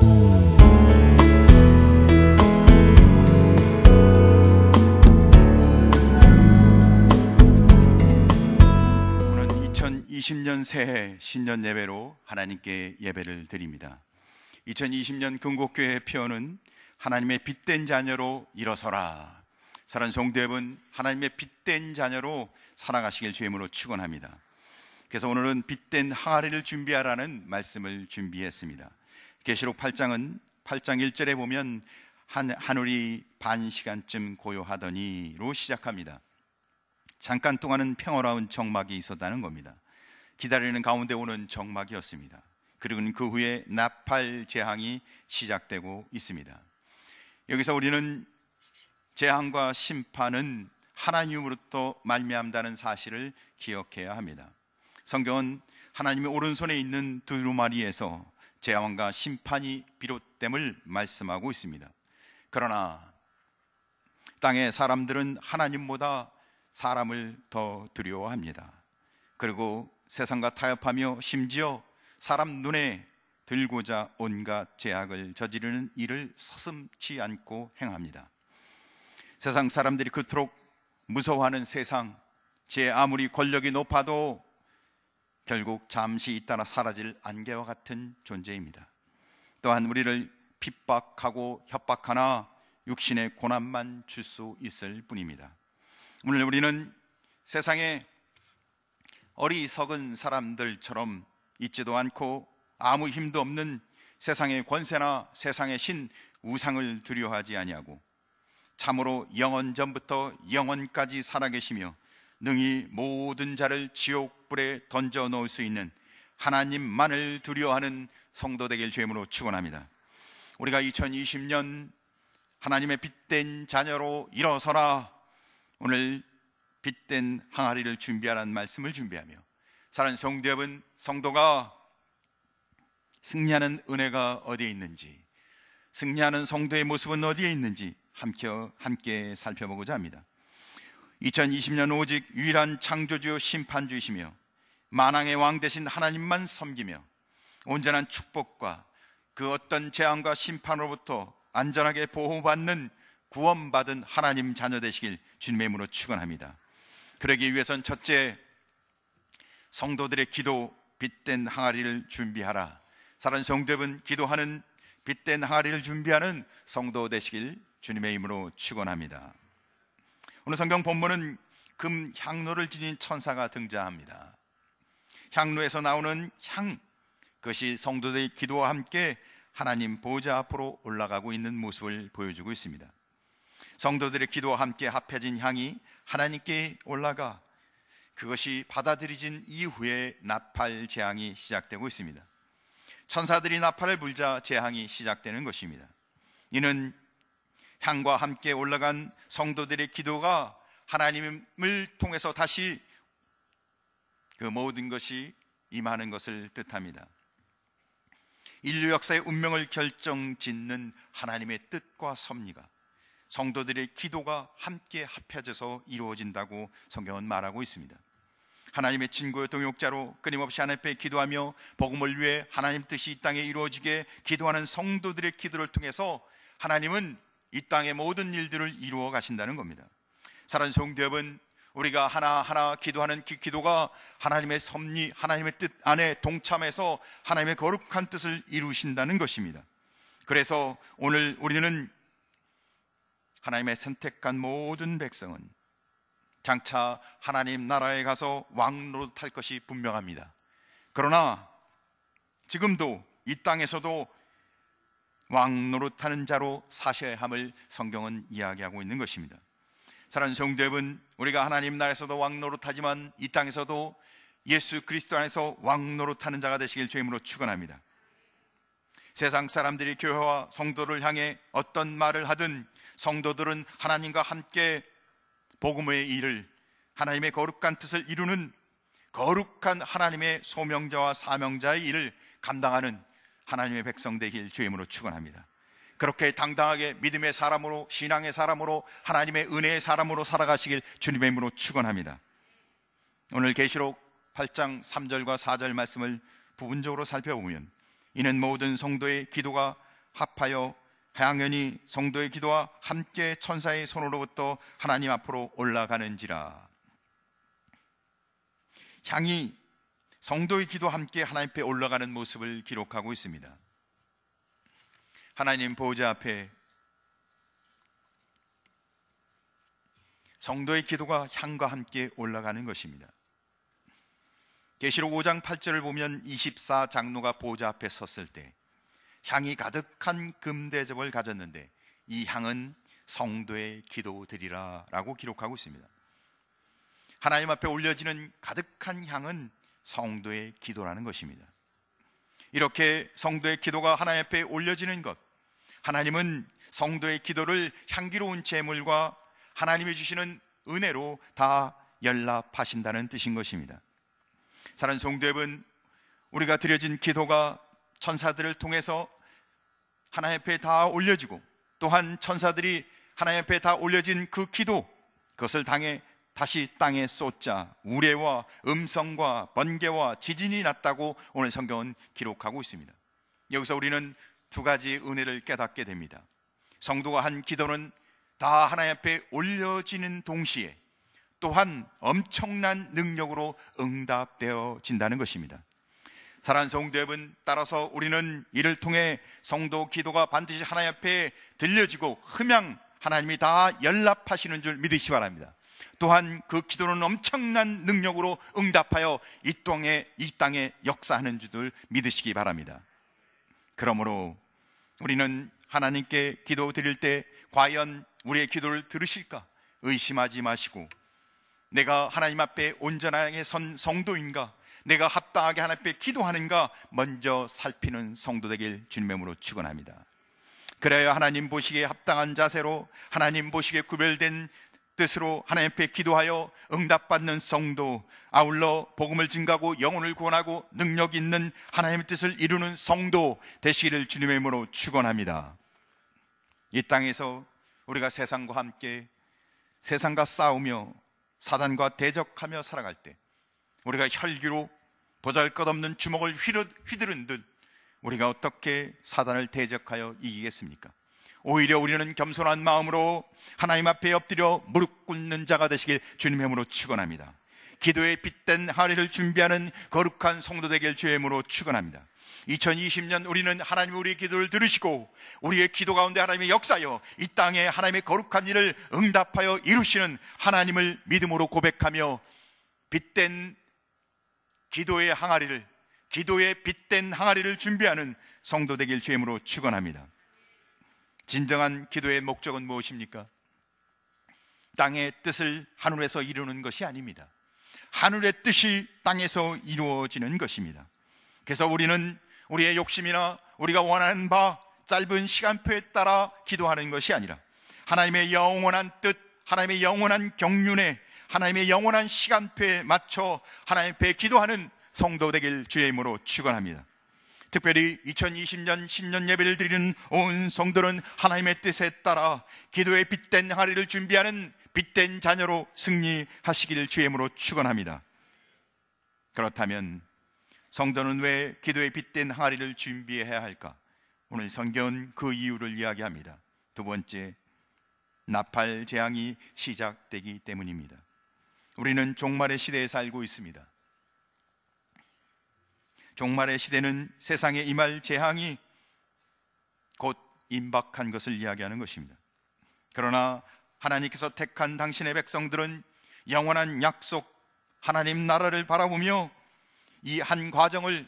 오늘 2020년 새해 신년 예배로 하나님께 예배를 드립니다. 2020년 금곡교회의 표어는 하나님의 빛된 자녀로 일어서라. 사랑하는 성도 여러분, 하나님의 빛된 자녀로 살아가시길 주임으로 축원합니다. 그래서 오늘은 빛된 항아리를 준비하라는 말씀을 준비했습니다. 계시록 8장은 8장 1절에 보면 하늘이 반 시간쯤 고요하더니로 시작합니다. 잠깐 동안은 평화로운 정막이 있었다는 겁니다. 기다리는 가운데 오는 정막이었습니다. 그리고 그 후에 나팔 재앙이 시작되고 있습니다. 여기서 우리는 재앙과 심판은 하나님으로부터 말미암다는 사실을 기억해야 합니다. 성경은 하나님의 오른손에 있는 두루마리에서 재앙과 심판이 비롯됨을 말씀하고 있습니다. 그러나 땅의 사람들은 하나님보다 사람을 더 두려워합니다. 그리고 세상과 타협하며 심지어 사람 눈에 들고자 온갖 죄악을 저지르는 일을 서슴지 않고 행합니다. 세상 사람들이 그토록 무서워하는 세상, 제 아무리 권력이 높아도 결국 잠시 있다가 사라질 안개와 같은 존재입니다. 또한 우리를 핍박하고 협박하나 육신의 고난만 줄 수 있을 뿐입니다. 오늘 우리는 세상에 어리석은 사람들처럼 있지도 않고 아무 힘도 없는 세상의 권세나 세상의 신 우상을 두려워하지 아니하고 참으로 영원 전부터 영원까지 살아계시며 능히 모든 자를 지옥불에 던져 놓을 수 있는 하나님만을 두려워하는 성도 되길 주임으로 축원합니다. 우리가 2020년 하나님의 빛된 자녀로 일어서라. 오늘 빛된 항아리를 준비하라는 말씀을 준비하며 사랑하는 성도 여러분, 성도가 승리하는 은혜가 어디에 있는지, 승리하는 성도의 모습은 어디에 있는지 함께 살펴보고자 합니다. 2020년 오직 유일한 창조주 심판주이시며 만왕의 왕 되신 하나님만 섬기며 온전한 축복과 그 어떤 재앙과 심판으로부터 안전하게 보호받는 구원받은 하나님 자녀 되시길 주님의 이름으로 축원합니다. 그러기 위해선 첫째, 성도들의 기도 빛된 항아리를 준비하라. 사랑하는 성도 여러분, 기도하는 빛된 항아리를 준비하는 성도 되시길 주님의 이름으로 축원합니다. 오늘 성경 본문은 금 향로를 지닌 천사가 등장합니다. 향로에서 나오는 향, 그것이 성도들의 기도와 함께 하나님 보좌 앞으로 올라가고 있는 모습을 보여주고 있습니다. 성도들의 기도와 함께 합해진 향이 하나님께 올라가 그것이 받아들여진 이후에 나팔 재앙이 시작되고 있습니다. 천사들이 나팔을 불자 재앙이 시작되는 것입니다. 이는 향과 함께 올라간 성도들의 기도가 하나님을 통해서 다시 그 모든 것이 임하는 것을 뜻합니다. 인류 역사의 운명을 결정짓는 하나님의 뜻과 섭리가 성도들의 기도가 함께 합해져서 이루어진다고 성경은 말하고 있습니다. 하나님의 친구의 동역자로 끊임없이 하나님 앞에 기도하며 복음을 위해 하나님 뜻이 이 땅에 이루어지게 기도하는 성도들의 기도를 통해서 하나님은 이 땅의 모든 일들을 이루어 가신다는 겁니다. 사랑하는 성도 여러분, 우리가 하나하나 기도하는 기도가 하나님의 섭리, 하나님의 뜻 안에 동참해서 하나님의 거룩한 뜻을 이루신다는 것입니다. 그래서 오늘 우리는 하나님의 선택한 모든 백성은 장차 하나님 나라에 가서 왕노릇할 것이 분명합니다. 그러나 지금도 이 땅에서도 왕노릇하는 자로 사셔야 함을 성경은 이야기하고 있는 것입니다. 사랑하는 성도 여러분, 우리가 하나님 나라에서도 왕노릇하지만 이 땅에서도 예수 그리스도 안에서 왕노릇하는 자가 되시길 주임으로 축원합니다. 세상 사람들이 교회와 성도를 향해 어떤 말을 하든 성도들은 하나님과 함께 복음의 일을, 하나님의 거룩한 뜻을 이루는 거룩한 하나님의 소명자와 사명자의 일을 감당하는 하나님의 백성 되길 주임으로 축원합니다. 그렇게 당당하게 믿음의 사람으로, 신앙의 사람으로, 하나님의 은혜의 사람으로 살아가시길 주님의 이름으로 축원합니다. 오늘 계시록 8장 3절과 4절 말씀을 부분적으로 살펴보면 이는 모든 성도의 기도가 합하여 향연이 성도의 기도와 함께 천사의 손으로부터 하나님 앞으로 올라가는지라. 향이 성도의 기도와 함께 하나님 앞에 올라가는 모습을 기록하고 있습니다. 하나님 보좌 앞에 성도의 기도가 향과 함께 올라가는 것입니다. 계시록 5장 8절을 보면 24장로가 보좌 앞에 섰을 때 향이 가득한 금대접을 가졌는데 이 향은 성도의 기도들이라 라고 기록하고 있습니다. 하나님 앞에 올려지는 가득한 향은 성도의 기도라는 것입니다. 이렇게 성도의 기도가 하나님 앞에 올려지는 것, 하나님은 성도의 기도를 향기로운 제물과 하나님이 주시는 은혜로 다 연락하신다는 뜻인 것입니다. 사랑하는 성도 여러분, 우리가 드려진 기도가 천사들을 통해서 하나님 앞에 다 올려지고, 또한 천사들이 하나님 앞에 다 올려진 그 기도, 그것을 다시 땅에 쏟자 우레와 음성과 번개와 지진이 났다고 오늘 성경은 기록하고 있습니다. 여기서 우리는 두 가지 은혜를 깨닫게 됩니다. 성도가 한 기도는 다 하나님 앞에 올려지는 동시에 또한 엄청난 능력으로 응답되어진다는 것입니다. 사랑하는 성도 여러분, 따라서 우리는 이를 통해 성도 기도가 반드시 하나님 앞에 들려지고 흠양 하나님이 다 연락하시는 줄 믿으시기 바랍니다. 또한 그 기도는 엄청난 능력으로 응답하여 이 땅에 역사하는 줄 믿으시기 바랍니다. 그러므로 우리는 하나님께 기도 드릴 때 과연 우리의 기도를 들으실까 의심하지 마시고, 내가 하나님 앞에 온전하게 선 성도인가, 내가 합당하게 하나님 앞에 기도하는가 먼저 살피는 성도 되길 주님의 이름으로 축원합니다. 그래야 하나님 보시기에 합당한 자세로, 하나님 보시기에 구별된 뜻으로 하나님 앞에 기도하여 응답받는 성도, 아울러 복음을 증가하고 영혼을 구원하고 능력 있는 하나님의 뜻을 이루는 성도 되시기를 주님의 이름으로 축원합니다. 이 땅에서 우리가 세상과 함께 세상과 싸우며 사단과 대적하며 살아갈 때 우리가 혈기로 보잘것없는 주먹을 휘두른 듯 우리가 어떻게 사단을 대적하여 이기겠습니까? 오히려 우리는 겸손한 마음으로 하나님 앞에 엎드려 무릎 꿇는 자가 되시길 주님의 이름으로 축원합니다. 기도에 빗댄 항아리를 준비하는 거룩한 성도 되길 주의 이름으로 축원합니다. 2020년 우리는 하나님이 우리의 기도를 들으시고 우리의 기도 가운데 하나님의 역사여 이 땅에 하나님의 거룩한 일을 응답하여 이루시는 하나님을 믿음으로 고백하며 빗댄 기도의 항아리를, 기도에 빗댄 항아리를 준비하는 성도 되길 주의 이름으로 축원합니다. 진정한 기도의 목적은 무엇입니까? 땅의 뜻을 하늘에서 이루는 것이 아닙니다. 하늘의 뜻이 땅에서 이루어지는 것입니다. 그래서 우리는 우리의 욕심이나 우리가 원하는 바 짧은 시간표에 따라 기도하는 것이 아니라 하나님의 영원한 뜻, 하나님의 영원한 경륜에, 하나님의 영원한 시간표에 맞춰 하나님 앞에 기도하는 성도 되길 주의 이름으로 축원합니다. 특별히 2020년 신년 예배를 드리는 온 성도는 하나님의 뜻에 따라 기도에 빗댄 항아리를 준비하는 빗댄 자녀로 승리하시길 주의 이름으로 축원합니다. 그렇다면 성도는 왜 기도에 빗댄 항아리를 준비해야 할까? 오늘 성경은 그 이유를 이야기합니다. 두 번째, 나팔 재앙이 시작되기 때문입니다. 우리는 종말의 시대에 살고 있습니다. 종말의 시대는 세상에 임할 재앙이 곧 임박한 것을 이야기하는 것입니다. 그러나 하나님께서 택한 당신의 백성들은 영원한 약속 하나님 나라를 바라보며 이 과정을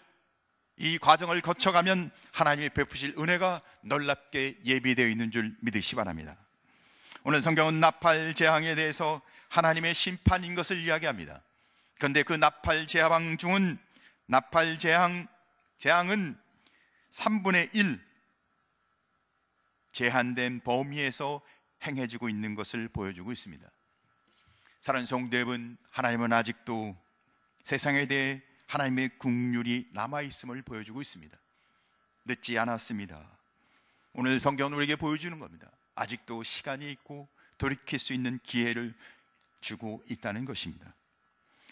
거쳐가면 하나님이 베푸실 은혜가 놀랍게 예비되어 있는 줄 믿으시 바랍니다. 오늘 성경은 나팔 재앙에 대해서 하나님의 심판인 것을 이야기합니다. 그런데 그 나팔 재앙 중은 나팔 재앙은 3분의 1 제한된 범위에서 행해지고 있는 것을 보여주고 있습니다. 사랑하는 성도 여러분, 하나님은 아직도 세상에 대해 하나님의 긍휼이 남아있음을 보여주고 있습니다. 늦지 않았습니다. 오늘 성경은 우리에게 보여주는 겁니다. 아직도 시간이 있고 돌이킬 수 있는 기회를 주고 있다는 것입니다.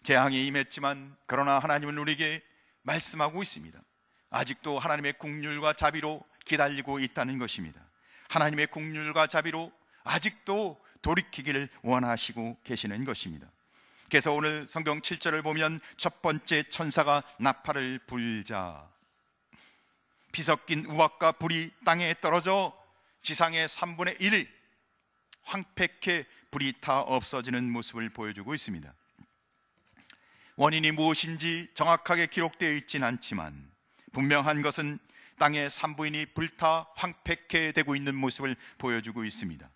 재앙이 임했지만 그러나 하나님은 우리에게 말씀하고 있습니다. 아직도 하나님의 긍휼과 자비로 기다리고 있다는 것입니다. 하나님의 긍휼과 자비로 아직도 돌이키기를 원하시고 계시는 것입니다. 그래서 오늘 성경 7절을 보면 첫 번째 천사가 나팔을 불자, 피 섞인 우박과 불이 땅에 떨어져 지상의 3분의 1이 황폐케 불이 타 없어지는 모습을 보여주고 있습니다. 원인이 무엇인지 정확하게 기록되어 있진 않지만 분명한 것은 땅의 3분의 1이 불타 황폐케 되고 있는 모습을 보여주고 있습니다.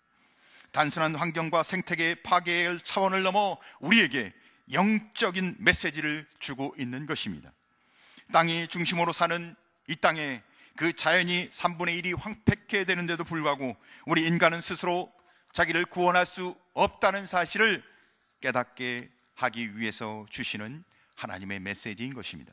단순한 환경과 생태계 파괴의 차원을 넘어 우리에게 영적인 메시지를 주고 있는 것입니다. 땅이 중심으로 사는 이 땅에 그 자연이 3분의 1이 황폐케 되는데도 불구하고 우리 인간은 스스로 자기를 구원할 수 없다는 사실을 깨닫게 하기 위해서 주시는 하나님의 메시지인 것입니다.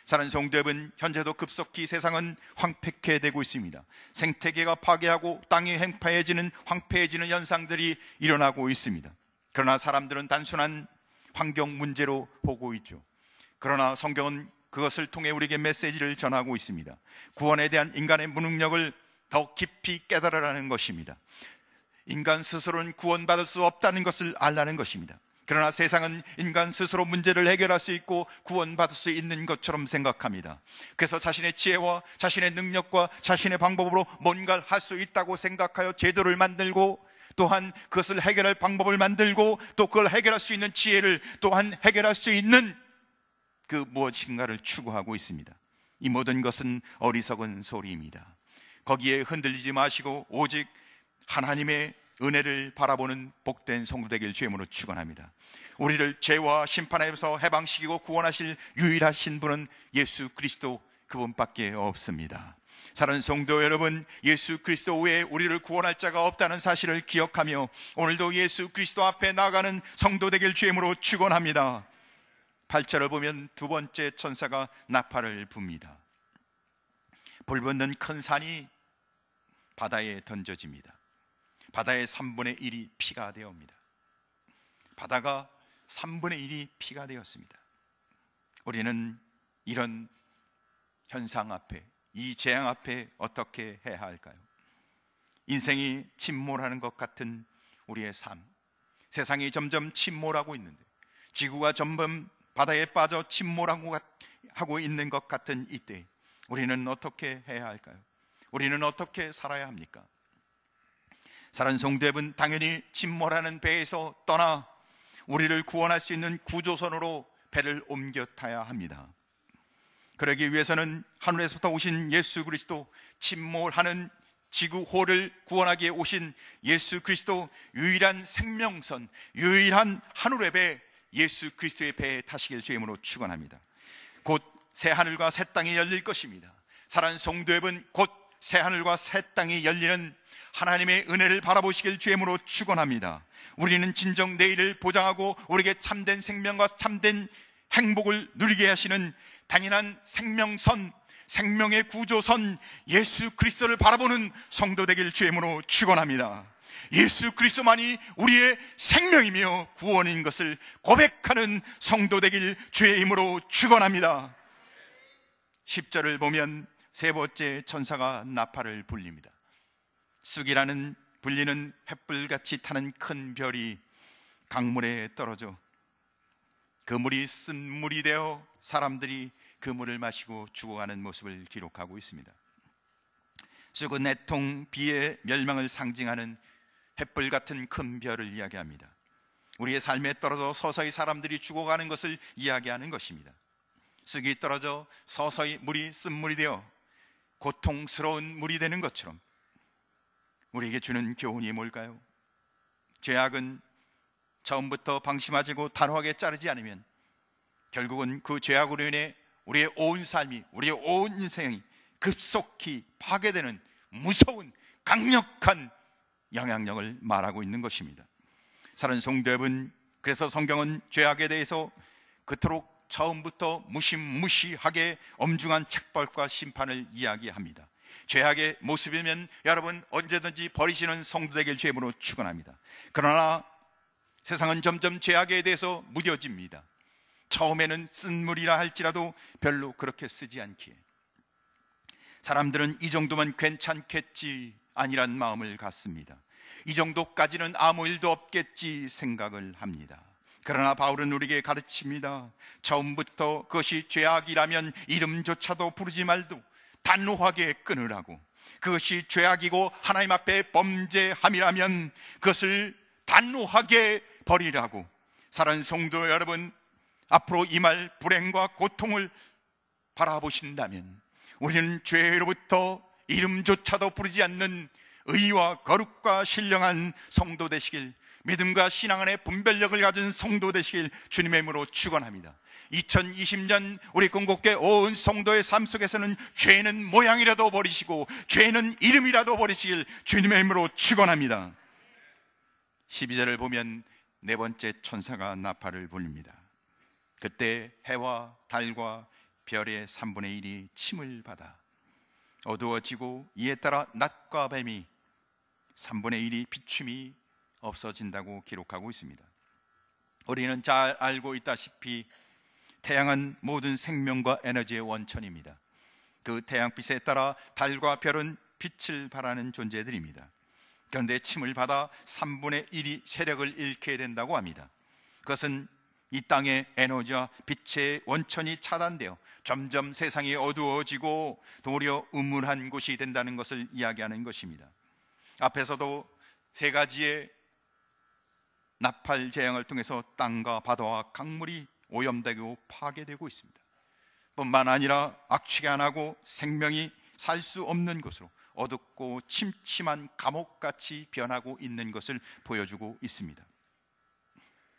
사랑하는 성도 여러분, 현재도 급속히 세상은 황폐케 되고 있습니다. 생태계가 파괴하고 땅이 황폐해지는 현상들이 일어나고 있습니다. 그러나 사람들은 단순한 환경 문제로 보고 있죠. 그러나 성경은 그것을 통해 우리에게 메시지를 전하고 있습니다. 구원에 대한 인간의 무능력을 더 깊이 깨달으라는 것입니다. 인간 스스로는 구원받을 수 없다는 것을 알라는 것입니다. 그러나 세상은 인간 스스로 문제를 해결할 수 있고 구원받을 수 있는 것처럼 생각합니다. 그래서 자신의 지혜와 자신의 능력과 자신의 방법으로 뭔가를 할 수 있다고 생각하여 제도를 만들고, 또한 그것을 해결할 방법을 만들고, 또 그걸 해결할 수 있는 지혜를 또한 해결할 수 있는 그 무엇인가를 추구하고 있습니다. 이 모든 것은 어리석은 소리입니다. 거기에 흔들리지 마시고 오직 하나님의 은혜를 바라보는 복된 성도 되길 주임으로 축원합니다. 우리를 죄와 심판에서 해방시키고 구원하실 유일하신 분은 예수 그리스도 그분밖에 없습니다. 사랑하는 성도 여러분, 예수 그리스도 외에 우리를 구원할 자가 없다는 사실을 기억하며 오늘도 예수 그리스도 앞에 나아가는 성도 되길 주임으로 축원합니다. 8절을 보면 두 번째 천사가 나팔을 붑니다. 불붙는 큰 산이 바다에 던져집니다. 바다의 3분의 1이 피가 되옵니다. 바다가 3분의 1이 피가 되었습니다. 우리는 이런 현상 앞에, 이 재앙 앞에 어떻게 해야 할까요? 인생이 침몰하는 것 같은 우리의 삶, 세상이 점점 침몰하고 있는데, 지구가 점점 바다에 빠져 침몰하고 있는 것 같은 이때 우리는 어떻게 해야 할까요? 우리는 어떻게 살아야 합니까? 사랑하는 성도 여러분, 당연히 침몰하는 배에서 떠나 우리를 구원할 수 있는 구조선으로 배를 옮겨 타야 합니다. 그러기 위해서는 하늘에서부터 오신 예수 그리스도, 침몰하는 지구호를 구원하기에 오신 예수 그리스도, 유일한 생명선, 유일한 하늘의 배 예수 그리스도의 배에 타시길 주임으로 축원합니다. 곧 새하늘과 새 땅이 열릴 것입니다. 사랑하는 성도 여러분, 곧 새하늘과 새 땅이 열리는 하나님의 은혜를 바라보시길 주임으로 축원합니다. 우리는 진정 내일을 보장하고 우리에게 참된 생명과 참된 행복을 누리게 하시는 당연한 생명선, 생명의 구조선 예수 그리스도를 바라보는 성도 되길 주임으로 축원합니다. 예수 그리스도만이 우리의 생명이며 구원인 것을 고백하는 성도 되길 주의 이름으로 축원합니다. 10절을 보면 세 번째 천사가 나팔을 불립니다. 쑥이라는 불리는 횃불같이 타는 큰 별이 강물에 떨어져 그 물이 쓴물이 되어 사람들이 그 물을 마시고 죽어가는 모습을 기록하고 있습니다. 쑥은 애통, 비의 멸망을 상징하는 횃불 같은 큰 별을 이야기합니다. 우리의 삶에 떨어져 서서히 사람들이 죽어가는 것을 이야기하는 것입니다. 쑥이 떨어져 서서히 물이 쓴물이 되어 고통스러운 물이 되는 것처럼 우리에게 주는 교훈이 뭘까요? 죄악은 처음부터 방심하지고 단호하게 자르지 않으면 결국은 그 죄악으로 인해 우리의 온 삶이, 우리의 온 인생이 급속히 파괴되는 무서운 강력한 영향력을 말하고 있는 것입니다. 사랑하는 성도 여러분, 그래서 성경은 죄악에 대해서 그토록 처음부터 무시무시하게 엄중한 책벌과 심판을 이야기합니다. 죄악의 모습이면 여러분 언제든지 버리시는 성도 되길 주임으로 축원합니다. 그러나 세상은 점점 죄악에 대해서 무뎌집니다. 처음에는 쓴 물이라 할지라도 별로 그렇게 쓰지 않기에 사람들은 이 정도면 괜찮겠지 아니란 마음을 갖습니다. 이 정도까지는 아무 일도 없겠지 생각을 합니다. 그러나 바울은 우리에게 가르칩니다. 처음부터 그것이 죄악이라면 이름조차도 부르지 말고 단호하게 끊으라고. 그것이 죄악이고 하나님 앞에 범죄함이라면 그것을 단호하게 버리라고. 사랑하는 성도 여러분, 앞으로 임할 불행과 고통을 바라보신다면 우리는 죄로부터 이름조차도 부르지 않는 의와 거룩과 신령한 성도 되시길, 믿음과 신앙 안에 분별력을 가진 성도 되시길 주님의 이름으로 축원합니다. 2020년 우리 건국계 온 성도의 삶 속에서는 죄는 모양이라도 버리시고 죄는 이름이라도 버리시길 주님의 이름으로 축원합니다. 12절을 보면 네 번째 천사가 나팔을 불립니다. 그때 해와 달과 별의 3분의 1이 침을 받아 어두워지고 이에 따라 낮과 밤이 3분의 1이 비춤이 없어진다고 기록하고 있습니다. 우리는 잘 알고 있다시피 태양은 모든 생명과 에너지의 원천입니다. 그 태양빛에 따라 달과 별은 빛을 발하는 존재들입니다. 그런데 침을 받아 3분의 1이 세력을 잃게 된다고 합니다. 그것은 이 땅의 에너지와 빛의 원천이 차단되어 점점 세상이 어두워지고 도리어 음울한 곳이 된다는 것을 이야기하는 것입니다. 앞에서도 세 가지의 나팔 재앙을 통해서 땅과 바다와 강물이 오염되고 파괴되고 있습니다. 뿐만 아니라 악취가 나고 생명이 살 수 없는 곳으로 어둡고 침침한 감옥같이 변하고 있는 것을 보여주고 있습니다.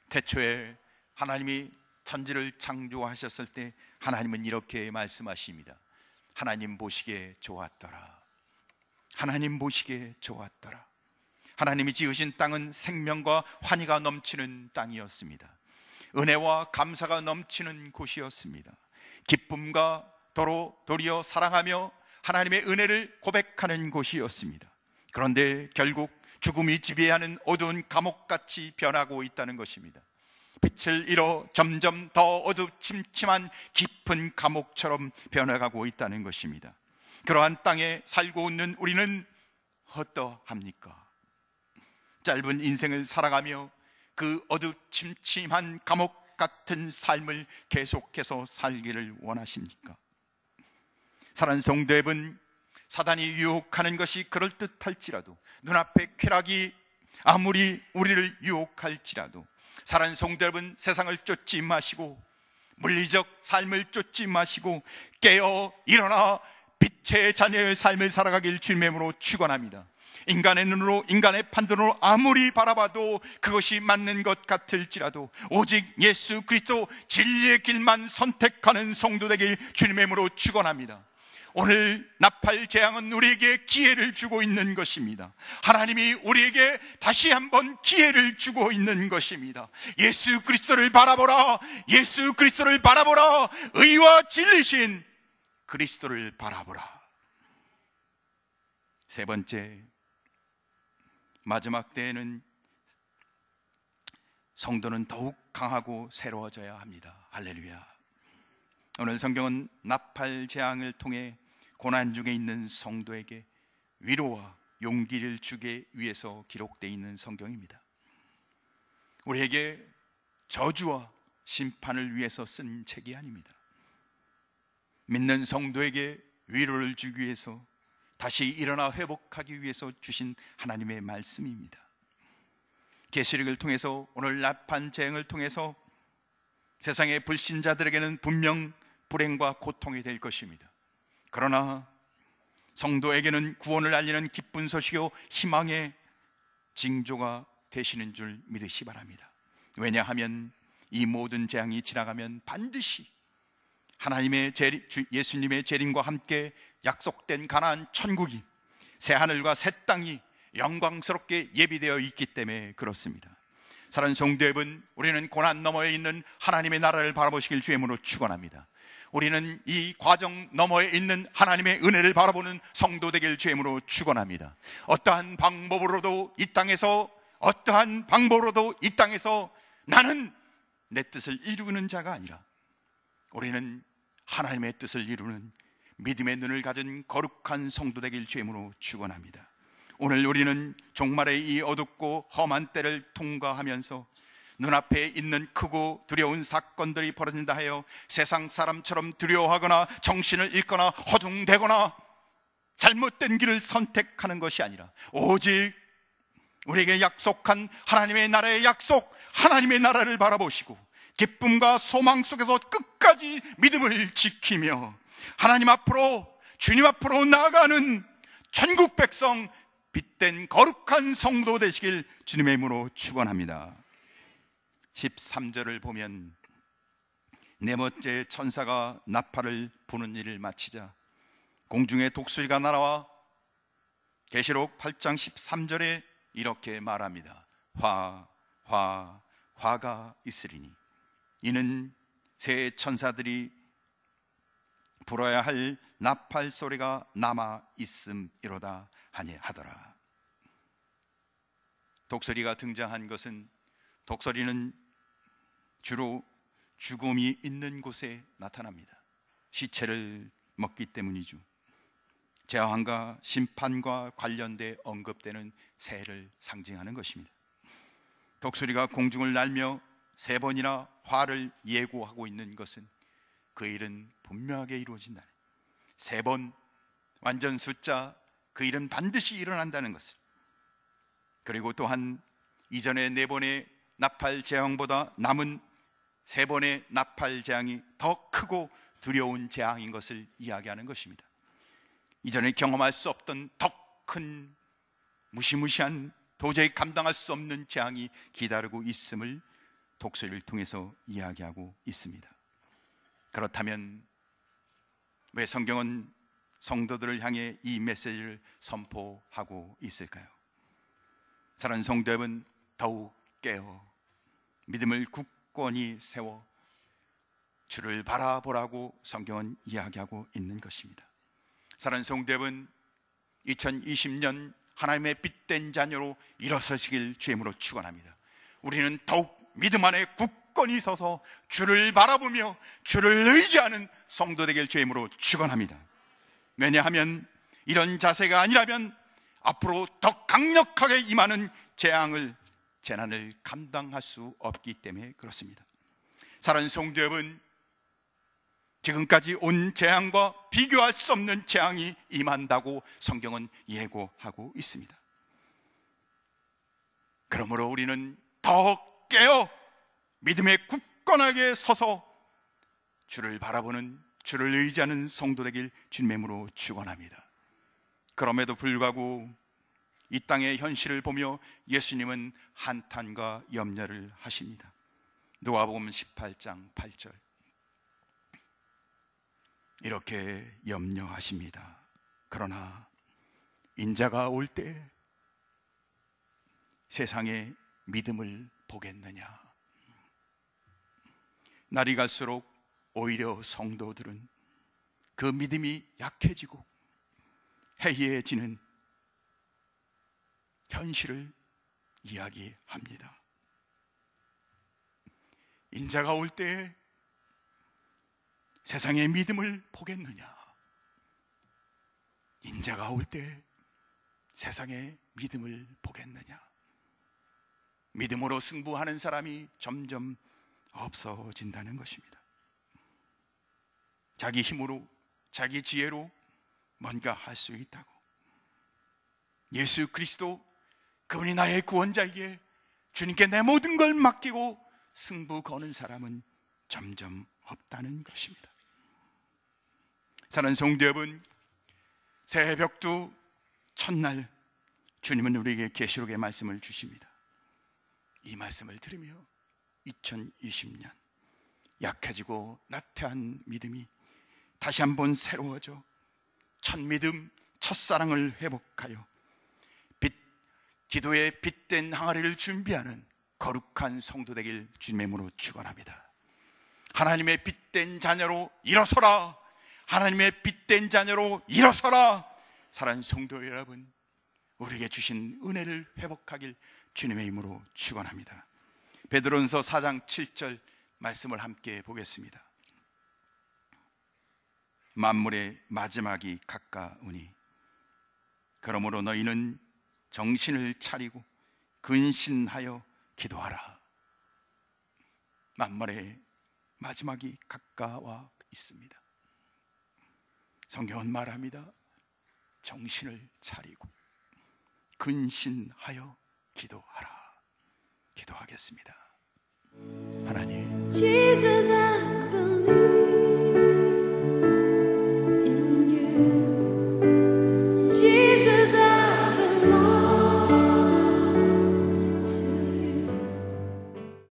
태초에 하나님이 천지를 창조하셨을 때 하나님은 이렇게 말씀하십니다. 하나님 보시기에 좋았더라. 하나님 보시기에 좋았더라. 하나님이 지으신 땅은 생명과 환희가 넘치는 땅이었습니다. 은혜와 감사가 넘치는 곳이었습니다. 기쁨과 도리어 사랑하며 하나님의 은혜를 고백하는 곳이었습니다. 그런데 결국 죽음이 지배하는 어두운 감옥같이 변하고 있다는 것입니다. 빛을 잃어 점점 더 어두침침한 깊은 감옥처럼 변해가고 있다는 것입니다. 그러한 땅에 살고 있는 우리는 어떠합니까? 짧은 인생을 살아가며 그 어두침침한 감옥 같은 삶을 계속해서 살기를 원하십니까? 사랑하는 성도 여러분, 사단이 유혹하는 것이 그럴듯할지라도, 눈앞에 쾌락이 아무리 우리를 유혹할지라도 사랑하는 성도 여러분, 세상을 쫓지 마시고 물리적 삶을 쫓지 마시고 깨어 일어나 빛의 자녀의 삶을 살아가길 주님의 이름으로 축원합니다. 인간의 눈으로, 인간의 판단으로 아무리 바라봐도 그것이 맞는 것 같을지라도 오직 예수 그리스도 진리의 길만 선택하는 성도 되길 주님의 이름으로 축원합니다. 오늘 나팔 재앙은 우리에게 기회를 주고 있는 것입니다. 하나님이 우리에게 다시 한번 기회를 주고 있는 것입니다. 예수 그리스도를 바라보라. 예수 그리스도를 바라보라. 의와 진리신 그리스도를 바라보라. 세 번째, 마지막 때에는 성도는 더욱 강하고 새로워져야 합니다. 할렐루야. 오늘 성경은 나팔 재앙을 통해 고난 중에 있는 성도에게 위로와 용기를 주기 위해서 기록되어 있는 성경입니다. 우리에게 저주와 심판을 위해서 쓴 책이 아닙니다. 믿는 성도에게 위로를 주기 위해서, 다시 일어나 회복하기 위해서 주신 하나님의 말씀입니다. 계시록을 통해서, 오늘 나팔 재앙을 통해서 세상의 불신자들에게는 분명 불행과 고통이 될 것입니다. 그러나 성도에게는 구원을 알리는 기쁜 소식이요 희망의 징조가 되시는 줄 믿으시 바랍니다. 왜냐하면 이 모든 재앙이 지나가면 반드시 하나님의 예수님의 재림과 함께 약속된 가나안 천국이, 새 하늘과 새 땅이 영광스럽게 예비되어 있기 때문에 그렇습니다. 사랑하는 성도 여러분, 우리는 고난 너머에 있는 하나님의 나라를 바라보시길 주의 이름으로 축원합니다. 우리는 이 과정 너머에 있는 하나님의 은혜를 바라보는 성도 되길 주의 이름으로 축원합니다. 어떠한 방법으로도 이 땅에서 나는 내 뜻을 이루는 자가 아니라 우리는 하나님의 뜻을 이루는 믿음의 눈을 가진 거룩한 성도 되길 주임으로 축원합니다. 오늘 우리는 종말의 이 어둡고 험한 때를 통과하면서 눈앞에 있는 크고 두려운 사건들이 벌어진다 하여 세상 사람처럼 두려워하거나 정신을 잃거나 허둥대거나 잘못된 길을 선택하는 것이 아니라 오직 우리에게 약속한 하나님의 나라의 약속, 하나님의 나라를 바라보시고 기쁨과 소망 속에서 끝까지 믿음을 지키며 하나님 앞으로, 주님 앞으로 나아가는 천국 백성, 빛된 거룩한 성도 되시길 주님의 이름으로 축원합니다. 13절을 보면 네 번째 천사가 나팔을 부는 일을 마치자 공중에 독수리가 날아와 계시록 8장 13절에 이렇게 말합니다. 화가 있으리니 이는 새 천사들이 불어야 할 나팔 소리가 남아 있음이로다 하더라. 독수리가 등장한 것은, 독수리는 주로 죽음이 있는 곳에 나타납니다. 시체를 먹기 때문이죠. 재앙과 심판과 관련돼 언급되는 새를 상징하는 것입니다. 독수리가 공중을 날며 세 번이나 화를 예고하고 있는 것은 그 일은 분명하게 이루어진다. 세 번, 완전 숫자, 그 일은 반드시 일어난다는 것을. 그리고 또한 이전의 네 번의 나팔 재앙보다 남은 세 번의 나팔 재앙이 더 크고 두려운 재앙인 것을 이야기하는 것입니다. 이전에 경험할 수 없던 더 큰 무시무시한, 도저히 감당할 수 없는 재앙이 기다리고 있음을 독수리를 통해서 이야기하고 있습니다. 그렇다면 왜 성경은 성도들을 향해 이 메시지를 선포하고 있을까요? 사랑하는 성도 여러분, 더욱 깨어 믿음을 굳건히 세워 주를 바라보라고 성경은 이야기하고 있는 것입니다. 사랑하는 성도 여러분, 2020년 하나님의 빛된 자녀로 일어서시길 주임으로 축원합니다. 우리는 더욱 믿음 안에 굳건히 서서 주를 바라보며 주를 의지하는 성도 되길 주임으로 축원합니다. 왜냐하면 이런 자세가 아니라면 앞으로 더 강력하게 임하는 재난을 감당할 수 없기 때문에 그렇습니다. 사랑하는 성도 여러분, 지금까지 온 재앙과 비교할 수 없는 재앙이 임한다고 성경은 예고하고 있습니다. 그러므로 우리는 더 깨어 믿음에 굳건하게 서서 주를 바라보는, 주를 의지하는 성도 되길 주님의 이름으로 축원합니다. 그럼에도 불구하고 이 땅의 현실을 보며 예수님은 한탄과 염려를 하십니다. 누가복음 18장 8절 이렇게 염려하십니다. 그러나 인자가 올 때 세상의 믿음을 보겠느냐. 날이 갈수록 오히려 성도들은 그 믿음이 약해지고 해이해지는 현실을 이야기합니다. 인자가 올 때 세상의 믿음을 보겠느냐. 인자가 올 때 세상의 믿음을 보겠느냐. 믿음으로 승부하는 사람이 점점 없어진다는 것입니다. 자기 힘으로, 자기 지혜로 뭔가 할 수 있다고, 예수 그리스도 그분이 나의 구원자이기에 주님께 내 모든 걸 맡기고 승부 거는 사람은 점점 없다는 것입니다. 사랑하는 성도 여러분, 새벽두 첫날 주님은 우리에게 계시록의 말씀을 주십니다. 이 말씀을 들으며 2020년 약해지고 나태한 믿음이 다시 한번 새로워져 첫 믿음, 첫사랑을 회복하여 기도의 빛된 항아리를 준비하는 거룩한 성도 되길 주님의 이름으로 축원합니다. 하나님의 빛된 자녀로 일어서라. 하나님의 빛된 자녀로 일어서라. 사랑하는 성도 여러분, 우리에게 주신 은혜를 회복하길 주님의 이름으로 축원합니다. 베드로전서 4장 7절 말씀을 함께 보겠습니다. 만물의 마지막이 가까우니 그러므로 너희는 정신을 차리고 근신하여 기도하라. 만물의 마지막이 가까워 있습니다. 성경은 말합니다. 정신을 차리고 근신하여 기도하라. 기도하겠습니다. 하나님,